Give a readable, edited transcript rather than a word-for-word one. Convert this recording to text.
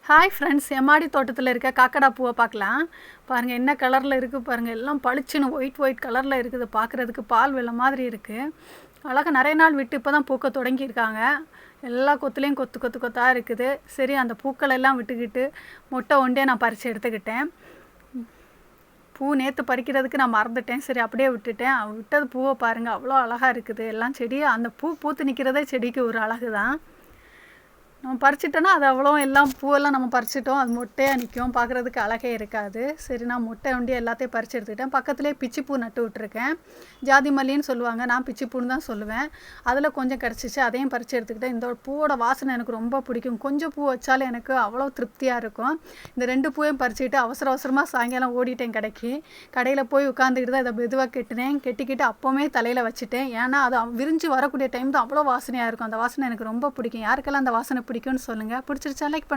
Hi friends, எம்மாடி தோட்டத்தில் இருக்க காக்கடா பூவை பார்க்கலாம். பாருங்கள் என்ன கலரில் இருக்குது பாருங்கள். எல்லாம் பளிச்சுன்னு ஒயிட் கலரில் இருக்குது. பார்க்குறதுக்கு பால் வெள்ளை மாதிரி இருக்குது. அழகாக நிறைய நாள் விட்டு இப்போ தான் பூக்க தொடங்கியிருக்காங்க. எல்லா கொத்துலேயும் கொத்தாக இருக்குது. சரி, அந்த பூக்கள் எல்லாம் விட்டுக்கிட்டு மொட்டை ஒண்டே நான் பறித்து எடுத்துக்கிட்டேன். பூ நேற்று பறிக்கிறதுக்கு நான் மறந்துட்டேன். சரி, அப்படியே விட்டுட்டேன். விட்டது பூவை பாருங்கள், அவ்வளோ அழகாக இருக்குது. எல்லாம் செடி, அந்த பூத்து நிற்கிறதே செடிக்கு ஒரு அழகு தான். நம்ம பறிச்சிட்டோன்னா அது அவ்வளோ எல்லாம் பூவெல்லாம் நம்ம பறிச்சிட்டோம், அது மொட்டையாக நிற்கும், பார்க்குறதுக்கு அழகே இருக்காது. சரி, நான் மொட்டை ஒண்டி எல்லாத்தையும் பறித்து எடுத்துக்கிட்டேன். பக்கத்துலேயே பிச்சிப்பூ நட்டு விட்டுருக்கேன். ஜாதி மல்லின்னு சொல்லுவாங்க, நான் பிச்சிப்பூன்னு தான் சொல்லுவேன். அதில் கொஞ்சம் கிடச்சிச்சு, அதையும் பறித்து எடுத்துக்கிட்டேன். இந்த பூவோட வாசனை எனக்கு ரொம்ப பிடிக்கும். கொஞ்சம் பூ வச்சாலும் எனக்கு அவ்வளோ திருப்தியாக இருக்கும். இந்த 2 பூவையும் பறிச்சுக்கிட்டு அவசரமாக சாயங்காலம் ஓடிட்டேன் கடைக்கு. கடையில் போய் உட்காந்துக்கிட்டு தான் இதை மெதுவாக கெட்டிக்கிட்டு அப்போவுமே தலையில் வச்சுட்டேன். ஏன்னா அது விரிஞ்சு வரக்கூடிய டைம் தான் அவ்வளோ வாசனையாக இருக்கும். அந்த வாசனை எனக்கு ரொம்ப பிடிக்கும். யாருக்கெல்லாம் அந்த வாசனை பிடிக்கும்னு சொல்லுங்கள். பிடிச்சிருச்சா லைக்